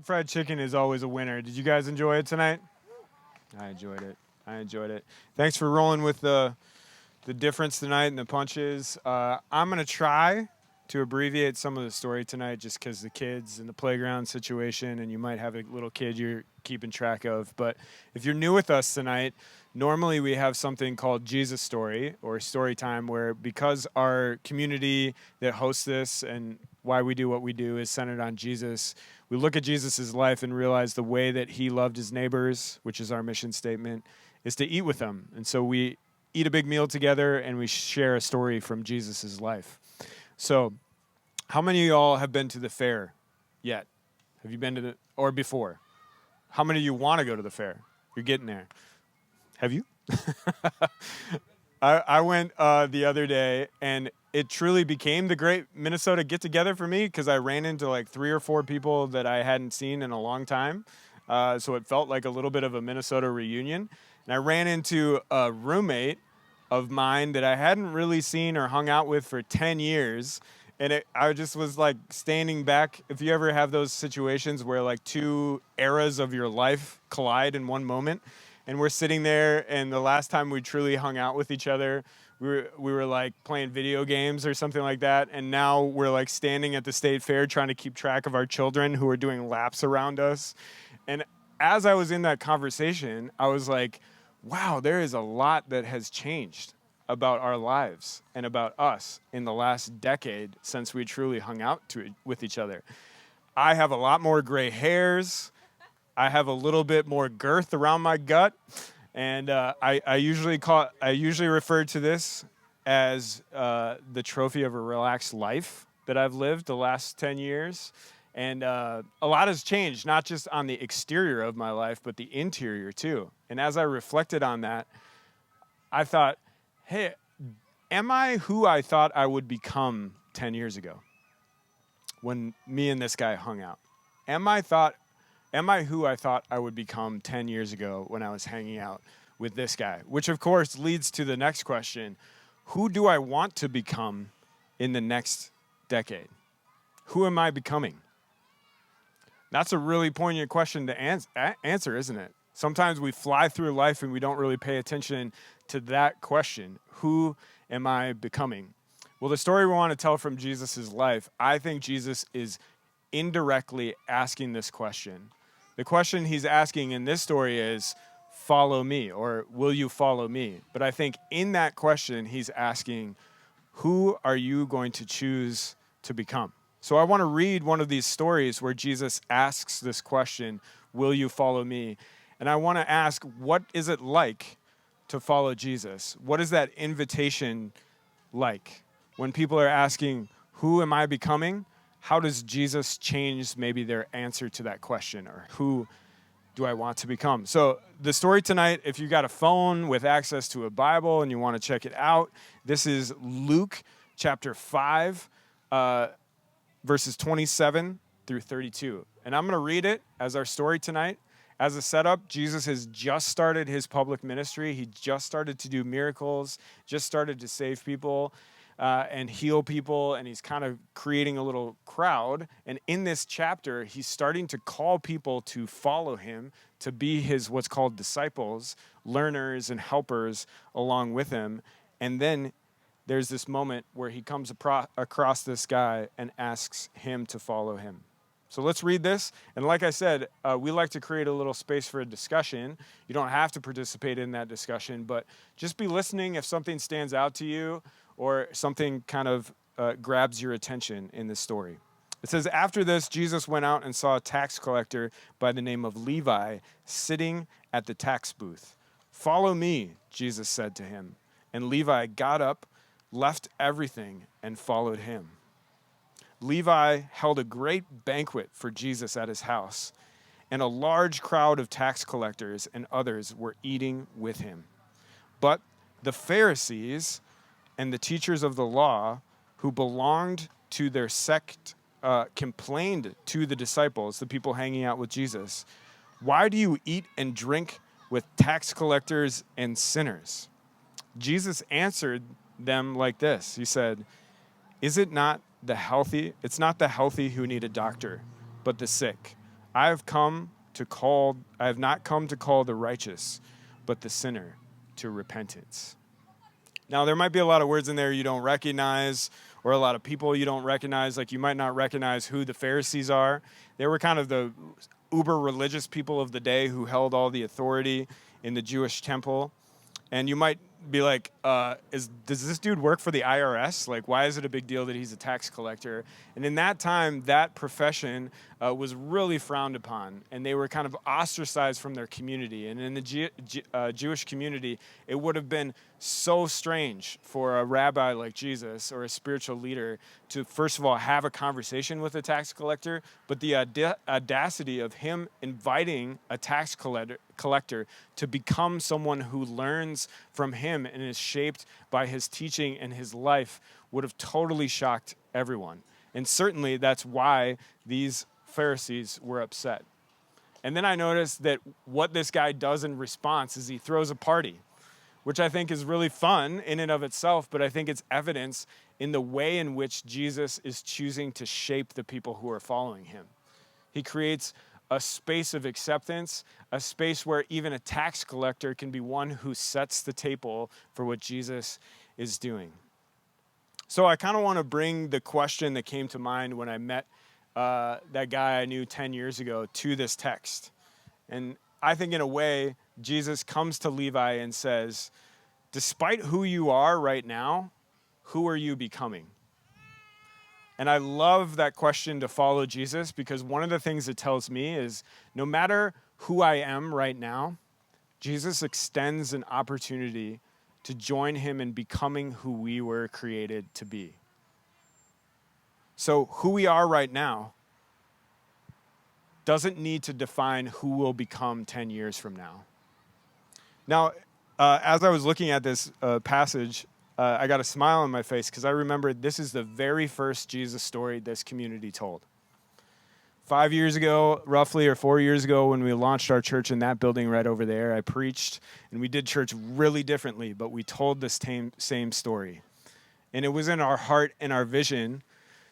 fried chicken is always a winner. Did you guys enjoy it tonight? I enjoyed it. I enjoyed it. Thanks for rolling with the difference tonight and the punches. I'm going to try to abbreviate some of the story tonight just because the kids and the playground situation, and you might have a little kid you're keeping track of. But if you're new with us tonight, normally we have something called Jesus Story or Story Time, where because our community that hosts this and why we do what we do is centered on Jesus, we look at Jesus' life and realize the way that he loved his neighbors, which is our mission statement, is to eat with them. And so we eat a big meal together and we share a story from Jesus' life. So how many of y'all have been to the fair yet? Have you been to or before? How many of you want to go to the fair? You're getting there. Have you? I went the other day, and it truly became the great Minnesota get-together for me because I ran into like 3 or 4 people that I hadn't seen in a long time. So it felt like a little bit of a Minnesota reunion. And I ran into a roommate of mine that I hadn't really seen or hung out with for 10 years. And I just was like standing back. If you ever have those situations where like 2 eras of your life collide in one moment, and we're sitting there, and the last time we truly hung out with each other, we were like playing video games or something like that. And now we're like standing at the state fair trying to keep track of our children who are doing laps around us. And as I was in that conversation, I was like, wow, there is a lot that has changed about our lives and about us in the last decade since we truly hung out with each other. I have a lot more gray hairs. I have a little bit more girth around my gut. And I usually refer to this as the trophy of a relaxed life that I've lived the last 10 years. And a lot has changed, not just on the exterior of my life, but the interior too. And as I reflected on that, I thought, hey, am I who I thought I would become 10 years ago when me and this guy hung out? Am I who I thought I would become 10 years ago when I was hanging out with this guy? Which, of course, leads to the next question. Who do I want to become in the next decade? Who am I becoming? That's a really poignant question to answer, isn't it? Sometimes we fly through life and we don't really pay attention to that question. Who am I becoming? Well, the story we want to tell from Jesus' life, I think Jesus is indirectly asking this question. The question he's asking in this story is, follow me, or will you follow me? But I think in that question, he's asking, who are you going to choose to become? So I want to read one of these stories where Jesus asks this question, will you follow me? And I want to ask, what is it like to follow Jesus? What is that invitation like? When people are asking, who am I becoming? How does Jesus change maybe their answer to that question, or who do I want to become? So the story tonight, if you got a phone with access to a Bible and you want to check it out, this is Luke chapter 5, verses 27 through 32. And I'm going to read it as our story tonight. As a setup, Jesus has just started his public ministry. He just started to do miracles, just started to save people and heal people, and he's kind of creating a little crowd. And in this chapter, he's starting to call people to follow him, to be his what's called disciples, learners and helpers along with him. And then there's this moment where he comes across this guy and asks him to follow him. So let's read this. And like I said, we like to create a little space for a discussion. You don't have to participate in that discussion, but just be listening if something stands out to you or something kind of grabs your attention in this story. It says, after this, Jesus went out and saw a tax collector by the name of Levi sitting at the tax booth. Follow me, Jesus said to him. And Levi got up, left everything, and followed him. Levi held a great banquet for Jesus at his house, and a large crowd of tax collectors and others were eating with him. But the Pharisees and the teachers of the law who belonged to their sect complained to the disciples, the people hanging out with Jesus, "Why do you eat and drink with tax collectors and sinners?" Jesus answered them like this. He said, It's not the healthy who need a doctor, but the sick. I have not come to call the righteous, but the sinner to repentance. Now, there might be a lot of words in there you don't recognize, or a lot of people you don't recognize. Like, you might not recognize who the Pharisees are. They were kind of the uber religious people of the day who held all the authority in the Jewish temple. And you might be like, does this dude work for the IRS? Like, why is it a big deal that he's a tax collector? And in that time, that profession was really frowned upon, and they were kind of ostracized from their community. And in the Jewish community, it would have been so strange for a rabbi like Jesus or a spiritual leader to, first of all, have a conversation with a tax collector, but the audacity of him inviting a tax collector to become someone who learns from him and is shaped by his teaching and his life would have totally shocked everyone. And certainly that's why these Pharisees were upset. And then I noticed that what this guy does in response is he throws a party, which I think is really fun in and of itself, but I think it's evidence in the way in which Jesus is choosing to shape the people who are following him. He creates a space of acceptance, a space where even a tax collector can be one who sets the table for what Jesus is doing. So I kind of want to bring the question that came to mind when I met that guy I knew 10 years ago to this text. And I think in a way, Jesus comes to Levi and says, despite who you are right now, who are you becoming? And I love that question to follow Jesus, because one of the things it tells me is no matter who I am right now, Jesus extends an opportunity to join him in becoming who we were created to be. So who we are right now doesn't need to define who we'll become 10 years from now. Now, as I was looking at this passage, I got a smile on my face because I remembered this is the very first Jesus story this community told. 5 years ago, roughly, or 4 years ago, when we launched our church in that building right over there, I preached, and we did church really differently, but we told this same story. And it was in our heart and our vision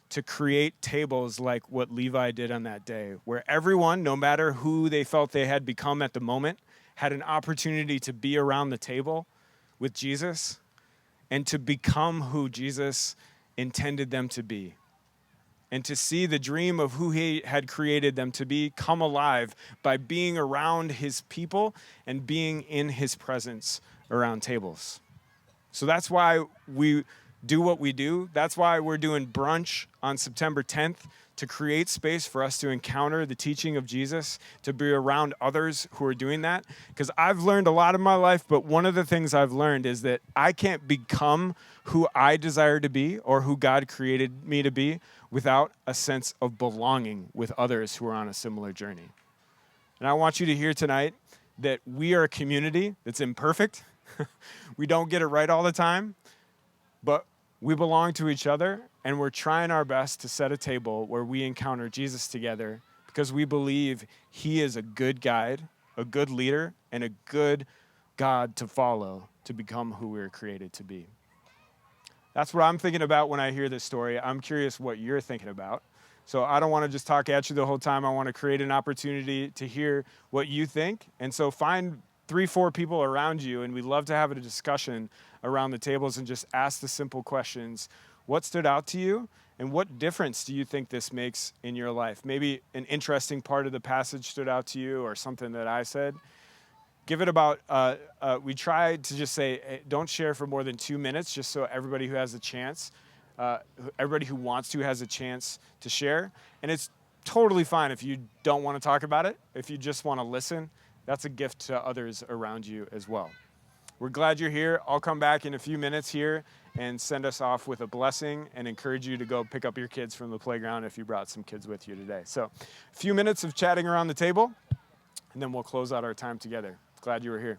to create tables like what Levi did on that day, where everyone, no matter who they felt they had become at the moment, had an opportunity to be around the table with Jesus and to become who Jesus intended them to be, and to see the dream of who he had created them to be come alive by being around his people and being in his presence around tables. So that's why we do what we do. That's why we're doing brunch on September 10th, to create space for us to encounter the teaching of Jesus, to be around others who are doing that. Because I've learned a lot in my life, but one of the things I've learned is that I can't become who I desire to be or who God created me to be without a sense of belonging with others who are on a similar journey. And I want you to hear tonight that we are a community that's imperfect. We don't get it right all the time, but we belong to each other, and we're trying our best to set a table where we encounter Jesus together because we believe he is a good guide, a good leader, and a good God to follow to become who we were created to be. That's what I'm thinking about when I hear this story. I'm curious what you're thinking about. So I don't want to just talk at you the whole time. I want to create an opportunity to hear what you think. And so find 3-4 people around you, and we'd love to have a discussion around the tables and just ask the simple questions. What stood out to you, and what difference do you think this makes in your life? Maybe an interesting part of the passage stood out to you, or something that I said. Give it about, we tried to just say, hey, don't share for more than 2 minutes, just so everybody who has a chance, everybody who wants to has a chance to share. And it's totally fine if you don't want to talk about it. If you just want to listen, that's a gift to others around you as well. We're glad you're here. I'll come back in a few minutes here and send us off with a blessing and encourage you to go pick up your kids from the playground if you brought some kids with you today. So a few minutes of chatting around the table, and then we'll close out our time together. Glad you were here.